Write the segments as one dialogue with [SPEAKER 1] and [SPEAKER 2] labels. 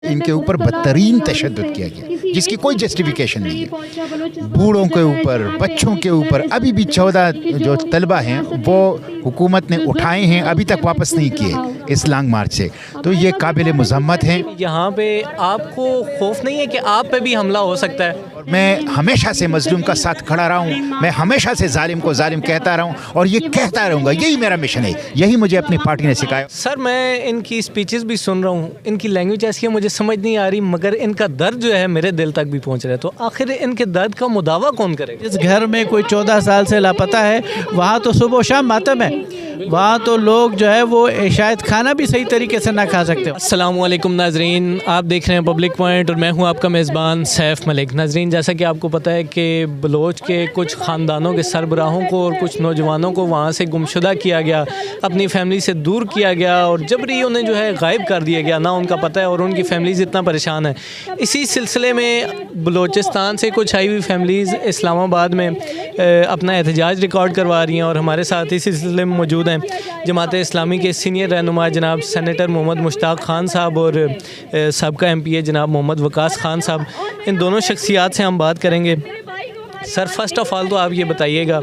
[SPEAKER 1] ان کے اوپر بدترین تشدد کیا گیا جس کی کوئی جسٹیفیکیشن نہیں ہے. بوڑھوں کے اوپر، بچوں کے اوپر. ابھی بھی 14 جو طلبہ ہیں وہ حکومت نے اٹھائے ہیں، ابھی تک واپس نہیں کیے اس لانگ مارچ سے. تو یہ قابل مذمت ہیں.
[SPEAKER 2] یہاں پہ آپ کو خوف نہیں ہے کہ آپ پہ بھی حملہ ہو سکتا ہے؟
[SPEAKER 1] میں ہمیشہ سے مظلوم کا ساتھ کھڑا رہا ہوں، میں ہمیشہ سے ظالم کو ظالم کہتا رہا ہوں اور یہ کہتا رہوں گا. یہی میرا مشن ہے، یہی مجھے اپنی پارٹی نے سکھایا.
[SPEAKER 2] سر میں ان کی اسپیچز بھی سن رہا ہوں، ان کی لینگویج ایسی ہے مجھے سمجھ نہیں آ رہی، مگر ان کا درد جو ہے میرے دل تک بھی پہنچ رہا ہے. تو آخر ان کے درد کا مداوع کون کرے گا؟
[SPEAKER 3] جس گھر میں کوئی 14 سال سے لاپتہ ہے وہاں تو صبح و شام ماتم ہے، وہاں تو لوگ جو ہے وہ شاید کھانا بھی صحیح طریقے سے نہ کھا سکتے.
[SPEAKER 2] السلام علیکم ناظرین، آپ دیکھ رہے ہیں پبلک پوائنٹ اور میں ہوں آپ کا میزبان سیف ملک. ناظرین، جیسا کہ آپ کو پتہ ہے کہ بلوچ کے کچھ خاندانوں کے سربراہوں کو اور کچھ نوجوانوں کو وہاں سے گمشدہ کیا گیا، اپنی فیملی سے دور کیا گیا اور جبری انہیں جو ہے غائب کر دیا گیا، نہ ان کا پتہ ہے اور ان کی فیملیز اتنا پریشان ہیں. اسی سلسلے میں بلوچستان سے کچھ آئی ہوئی فیملیز اسلام آباد میں اپنا احتجاج ریکارڈ کروا رہی ہیں اور ہمارے ساتھ اسی سلسلے میں موجود ہیں جماعت اسلامی کے سینئر رہنما جناب سینیٹر محمد مشتاق خان صاحب اور سابقہ MP جناب محمد وقاص خان صاحب. ان دونوں شخصیات سے ہم بات کریں گے. سر فرسٹ آف آل تو آپ یہ بتائیے گا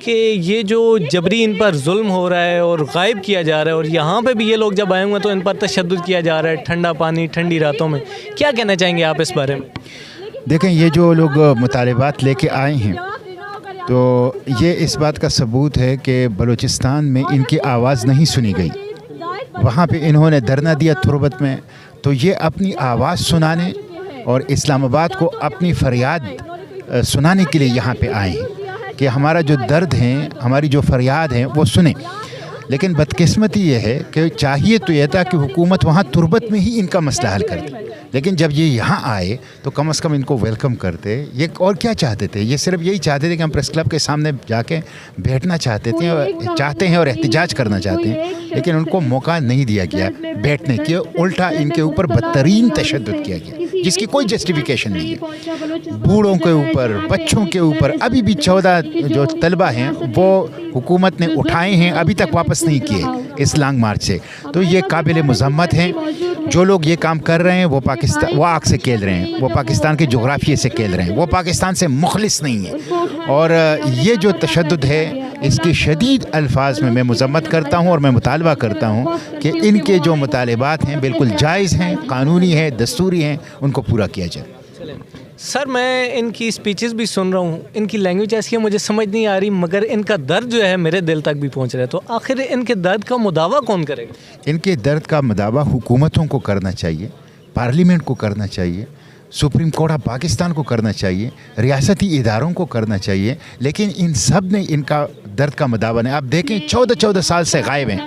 [SPEAKER 2] کہ یہ جو جبری ان پر ظلم ہو رہا ہے اور غائب کیا جا رہا ہے اور یہاں پہ بھی یہ لوگ جب آئے ہوئے ہیں تو ان پر تشدد کیا جا رہا ہے ٹھنڈا پانی ٹھنڈی راتوں میں، کیا کہنا چاہیں گے آپ اس بارے میں؟
[SPEAKER 1] دیکھیں، یہ جو لوگ مطالبات لے کے آئے ہیں تو یہ اس بات کا ثبوت ہے کہ بلوچستان میں ان کی آواز نہیں سنی گئی. وہاں پہ انہوں نے دھرنا دیا تربت میں، تو یہ اپنی آواز سنانے اور اسلام آباد کو اپنی فریاد سنانے کے لیے یہاں پہ آئے ہیں کہ ہمارا جو درد ہے، ہماری جو فریاد ہے وہ سنیں. لیکن بدقسمتی یہ ہے کہ چاہیے تو یہ تھا کہ حکومت وہاں تربت میں ہی ان کا مسئلہ حل کرتی، لیکن جب یہ یہاں آئے تو کم از کم ان کو ویلکم کرتے. یہ اور کیا چاہتے تھے؟ یہ صرف یہی چاہتے تھے کہ ہم پریس کلب کے سامنے جا کے بیٹھنا چاہتے ہیں اور احتجاج کرنا چاہتے ہیں، لیکن ان کو موقع نہیں دیا گیا بیٹھنے کے. الٹا ان کے اوپر بدترین تشدد کیا گیا جس کی کوئی جسٹیفیکیشن نہیں ہے. بوڑھوں کے اوپر، بچوں کے اوپر. ابھی بھی 14 جو طلبہ ہیں وہ حکومت نے اٹھائے ہیں، ابھی تک واپس نہیں کیے اس لانگ مارچ سے. تو یہ قابل مذمت ہیں. جو لوگ یہ کام کر رہے ہیں وہ آگ سے کھیل رہے ہیں، وہ پاکستان کے جغرافیے سے کھیل رہے ہیں، وہ پاکستان سے مخلص نہیں ہیں. اور یہ جو تشدد ہے اس کی شدید الفاظ میں مذمت کرتا ہوں اور میں مطالبہ کرتا ہوں کہ ان کے جو مطالبات ہیں بالکل جائز ہیں، قانونی ہیں، دستوری ہیں، ان کو پورا کیا جائے.
[SPEAKER 2] سر میں ان کی اسپیچز بھی سن رہا ہوں، ان کی لینگویج ایسی ہے مجھے سمجھ نہیں آ رہی، مگر ان کا درد جو ہے میرے دل تک بھی پہنچ رہا ہے. تو آخر ان کے درد کا مداوع کون کرے گا؟
[SPEAKER 1] ان کے درد کا مداوع حکومتوں کو کرنا چاہیے، پارلیمنٹ کو کرنا چاہیے، سپریم کورٹ آف پاکستان کو کرنا چاہیے، ریاستی اداروں کو کرنا چاہیے. لیکن ان سب نے ان کا درد کا مداوع نہیں. آپ دیکھیں 14 سال سے غائب ہیں،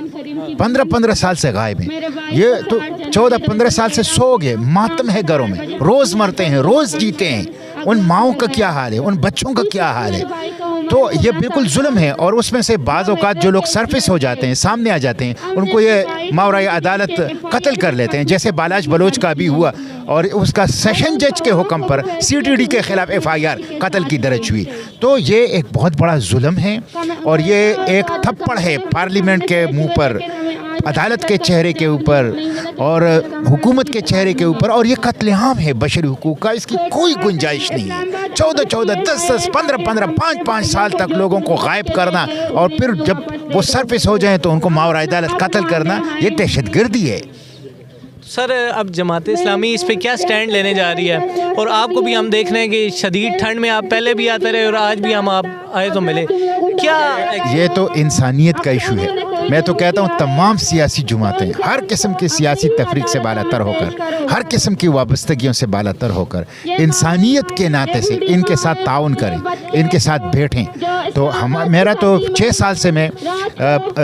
[SPEAKER 1] 15 سال سے غائب ہیں. یہ تو 14-15 سال سے سو گئے. ماتم ہے گھروں میں، روز مرتے ہیں، روز جیتے ہیں. ان ماؤں کا کیا حال ہے، ان بچوں کا کیا حال ہے. تو یہ بالکل ظلم ہے. اور اس میں سے بعض اوقات جو لوگ سرفس ہو جاتے ہیں، سامنے آ جاتے ہیں، ان کو یہ ماورائے عدالت قتل کر لیتے ہیں. جیسے بالاج بلوچ کا بھی ہوا اور اس کا سیشن جج کے حکم پر CTD کے خلاف FIR قتل کی درج ہوئی. تو یہ ایک بہت بڑا ظلم ہے اور یہ ایک تھپڑ ہے پارلیمنٹ کے منہ پر، عدالت کے چہرے کے اوپر اور حکومت کے چہرے کے اوپر. اور یہ قتل عام ہے بشری حقوق کا، اس کی کوئی گنجائش نہیں ہے. 14, 10, 15, 5 سال تک لوگوں کو غائب کرنا اور پھر جب وہ سرفس ہو جائیں تو ان کو ماورائے عدالت قتل کرنا، یہ دہشت گردی ہے.
[SPEAKER 2] سر اب جماعت اسلامی اس پہ کیا سٹینڈ لینے جا رہی ہے؟ اور آپ کو بھی ہم دیکھ رہے ہیں کہ شدید ٹھنڈ میں آپ پہلے بھی آتے رہے اور آج بھی ہم آپ آئے تو ملے. کیا
[SPEAKER 1] یہ تو انسانیت کا ایشو ہے. میں تو کہتا ہوں تمام سیاسی جماعتیں ہر قسم کی سیاسی تفریق سے بالا تر ہو کر، ہر قسم کی وابستگیوں سے بالا تر ہو کر انسانیت کے ناطے سے ان کے ساتھ تعاون کریں، ان کے ساتھ بیٹھیں. تو میرا تو 6 سال سے میں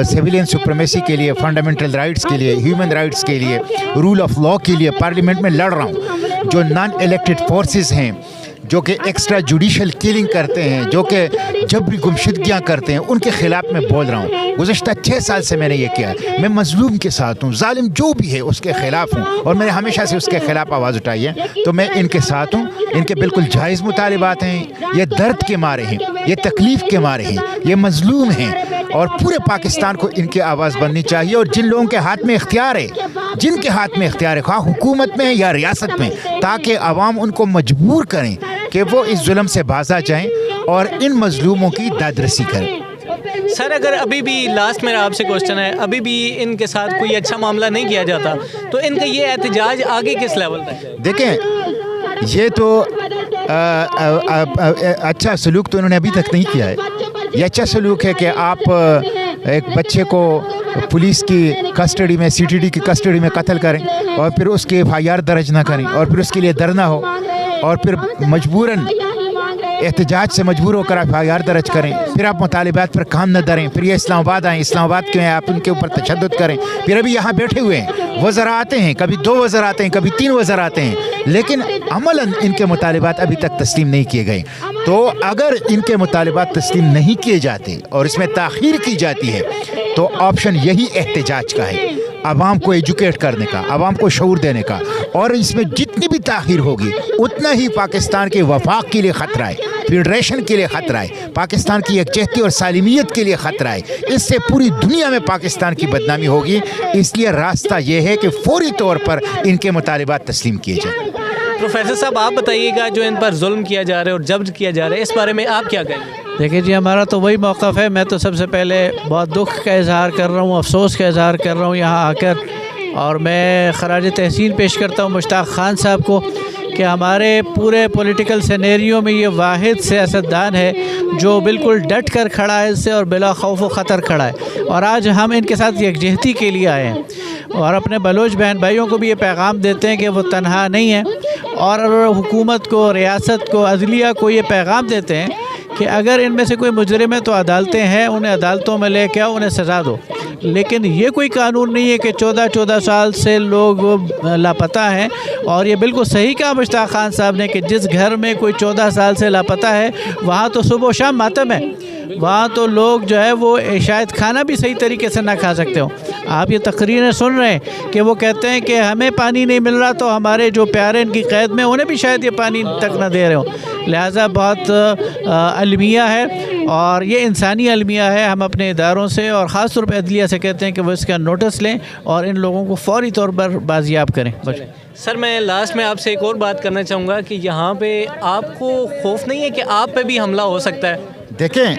[SPEAKER 1] سویلین سپریمیسی کے لیے، فنڈامنٹل رائٹس کے لیے، ہیومن رائٹس کے لیے، رول آف لاء کے لیے پارلیمنٹ میں لڑ رہا ہوں. جو نان الیکٹڈ فورسز ہیں، جو کہ ایکسٹرا جوڈیشل کلنگ کرتے ہیں، جو کہ جبری گمشدگیاں کرتے ہیں، ان کے خلاف میں بول رہا ہوں. گزشتہ 6 سال سے میں نے یہ کیا ہے. میں مظلوم کے ساتھ ہوں، ظالم جو بھی ہے اس کے خلاف ہوں اور میں نے ہمیشہ سے اس کے خلاف آواز اٹھائی ہے. تو میں ان کے ساتھ ہوں. ان کے بالکل جائز مطالبات ہیں. یہ درد کے مارے ہیں، یہ تکلیف کے مارے ہیں، یہ مظلوم ہیں. اور پورے پاکستان کو ان کی آواز بننی چاہیے. اور جن لوگوں کے ہاتھ میں اختیار ہے, جن کے ہاتھ میں اختیار ہے, خواہ حکومت میں یا ریاست میں, تاکہ عوام ان کو مجبور کریں کہ وہ اس ظلم سے باز آ جائیں اور ان مظلوموں کی دادرسی کریں.
[SPEAKER 2] سر اگر ابھی بھی لاسٹ میرا آپ سے کوشچن ہے, ابھی بھی ان کے ساتھ کوئی اچھا معاملہ نہیں کیا جاتا تو ان کا یہ احتجاج آگے کس لیول تک جائے؟
[SPEAKER 1] دیکھیں, یہ تو اچھا سلوک تو انہوں نے ابھی تک نہیں کیا ہے. یہ اچھا سلوک ہے کہ آپ ایک بچے کو پولیس کی کسٹڈی میں, سی ٹی ڈی کی کسٹڈی میں قتل کریں اور پھر اس کے FIR درج نہ کریں اور پھر اس کے لیے دھرنا ہو اور پھر مجبوراً احتجاج سے مجبور ہو کر FIR درج کریں, پھر آپ مطالبات پر کام نہ دھریں, پھر یہ اسلام آباد آئیں, اسلام آباد کے آپ ان کے اوپر تشدد کریں, پھر ابھی یہاں بیٹھے ہوئے ہیں, وزراء آتے ہیں, کبھی 2 وزراء آتے ہیں, کبھی 3 وزراء آتے ہیں, لیکن عملاً ان کے مطالبات ابھی تک تسلیم نہیں کیے گئے. تو اگر ان کے مطالبات تسلیم نہیں کیے جاتے اور اس میں تاخیر کی جاتی ہے تو آپشن یہی احتجاج کا ہے, عوام کو ایجوکیٹ کرنے کا, عوام کو شعور دینے کا. اور اس میں جتنی بھی تاخیر ہوگی اتنا ہی پاکستان کے وفاق کے لیے خطرہ ہے, فیڈریشن کے لیے خطرہ ہے, پاکستان کی یکجہتی اور سالمیت کے لیے خطرہ ہے. اس سے پوری دنیا میں پاکستان کی بدنامی ہوگی. اس لیے راستہ یہ ہے کہ فوری طور پر ان کے مطالبات تسلیم کیے جائیں.
[SPEAKER 2] پروفیسر صاحب آپ بتائیے گا, جو ان پر ظلم کیا جا رہا ہے اور جبر کیا جا رہا ہے, اس بارے میں آپ کیا کہیں گے؟
[SPEAKER 3] دیکھیں جی, ہمارا تو وہی موقف ہے. میں تو سب سے پہلے بہت دکھ کا اظہار کر رہا ہوں, افسوس کا اظہار کر رہا ہوں یہاں آ کر, اور میں خراج تحسین پیش کرتا ہوں مشتاق خان صاحب کو کہ ہمارے پورے پولیٹیکل سینیریو میں یہ واحد سیاستدان ہے جو بالکل ڈٹ کر کھڑا ہے اس سے اور بلا خوف و خطر کھڑا ہے. اور آج ہم ان کے ساتھ یکجہتی کے لیے آئے ہیں اور اپنے بلوچ بہن بھائیوں کو بھی یہ پیغام دیتے ہیں کہ وہ تنہا نہیں ہیں, اور حکومت کو, ریاست کو, عدلیہ کو یہ پیغام دیتے ہیں کہ اگر ان میں سے کوئی مجرم ہے تو عدالتیں ہیں, انہیں عدالتوں میں لے کے آؤ, انہیں سزا دو. لیکن یہ کوئی قانون نہیں ہے کہ 14 سال سے لوگ لاپتہ ہیں. اور یہ بالکل صحیح کہا مشتاق خان صاحب نے کہ جس گھر میں کوئی 14 سال سے لاپتہ ہے وہاں تو صبح و شام ماتم ہے, وہاں تو لوگ جو ہے وہ شاید کھانا بھی صحیح طریقے سے نہ کھا سکتے ہوں. آپ یہ تقریریں سن رہے ہیں کہ وہ کہتے ہیں کہ ہمیں پانی نہیں مل رہا تو ہمارے جو پیارے ان کی قید میں انہیں بھی شاید یہ پانی تک نہ دے رہے ہوں. لہٰذا بہت المیہ ہے اور یہ انسانی المیہ ہے. ہم اپنے اداروں سے اور خاص طور پہ عدلیہ سے کہتے ہیں کہ وہ اس کا نوٹس لیں اور ان لوگوں کو فوری طور پر بازیاب کریں.
[SPEAKER 2] سر میں لاسٹ میں آپ سے ایک اور بات کرنا چاہوں گا کہ یہاں پہ آپ کو خوف نہیں ہے کہ آپ پہ بھی حملہ ہو سکتا ہے؟
[SPEAKER 1] دیکھیں,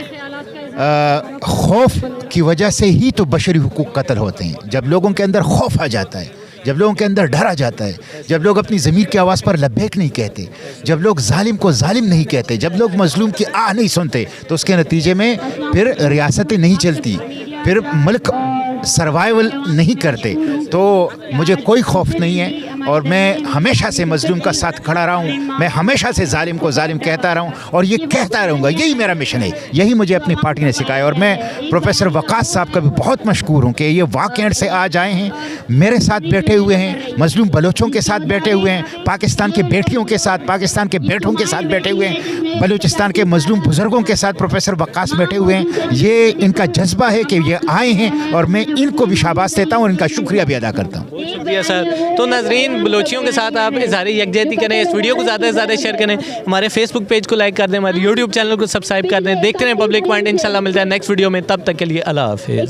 [SPEAKER 1] خوف کی وجہ سے ہی تو بشری حقوق قتل ہوتے ہیں. جب لوگوں کے اندر خوف آ جاتا ہے, جب لوگوں کے اندر ڈر آ جاتا ہے, جب لوگ اپنی ضمیر کی آواز پر لبیک نہیں کہتے, جب لوگ ظالم کو ظالم نہیں کہتے, جب لوگ مظلوم کی آہ نہیں سنتے, تو اس کے نتیجے میں پھر ریاستیں نہیں چلتی, پھر ملک سروائیول نہیں کرتے. تو مجھے کوئی خوف نہیں ہے اور میں ہمیشہ سے مظلوم کا ساتھ کھڑا رہا ہوں. میں ہمیشہ سے ظالم کو ظالم کہتا رہا ہوں اور یہ کہتا رہوں گا. یہی میرا مشن ہے, یہی مجھے اپنی پارٹی نے سکھایا. اور میں پروفیسر وقاص صاحب کا بھی بہت مشکور ہوں کہ یہ واقعہ سے آج آئے ہیں, میرے ساتھ بیٹھے ہوئے ہیں, مظلوم بلوچوں کے ساتھ بیٹھے ہوئے ہیں, پاکستان کے بیٹیوں کے ساتھ, پاکستان کے بیٹوں کے ساتھ بیٹھے ہوئے ہیں, بلوچستان کے مظلوم بزرگوں کے ساتھ پروفیسر وقاص بیٹھے ہوئے ہیں. یہ ان کا جذبہ ہے کہ یہ آئے ہیں اور میں ان کو بھی شاباش دیتا ہوں اور ان کا شکریہ بھی ادا کرتا ہوں.
[SPEAKER 2] بہت شکریہ سر. تو ناظرین, بلوچیوں کے ساتھ آپ اظہار یکجہتی کریں, اس ویڈیو کو زیادہ سے زیادہ شیئر کریں, ہمارے فیس بک پیج کو لائک کر دیں, ہمارے یوٹیوب چینل کو سبسکرائب کر دیں. دیکھتے رہیں پبلک پوائنٹ. انشاءاللہ ملتا ہے نیکسٹ ویڈیو میں, تب تک کے لیے اللہ حافظ.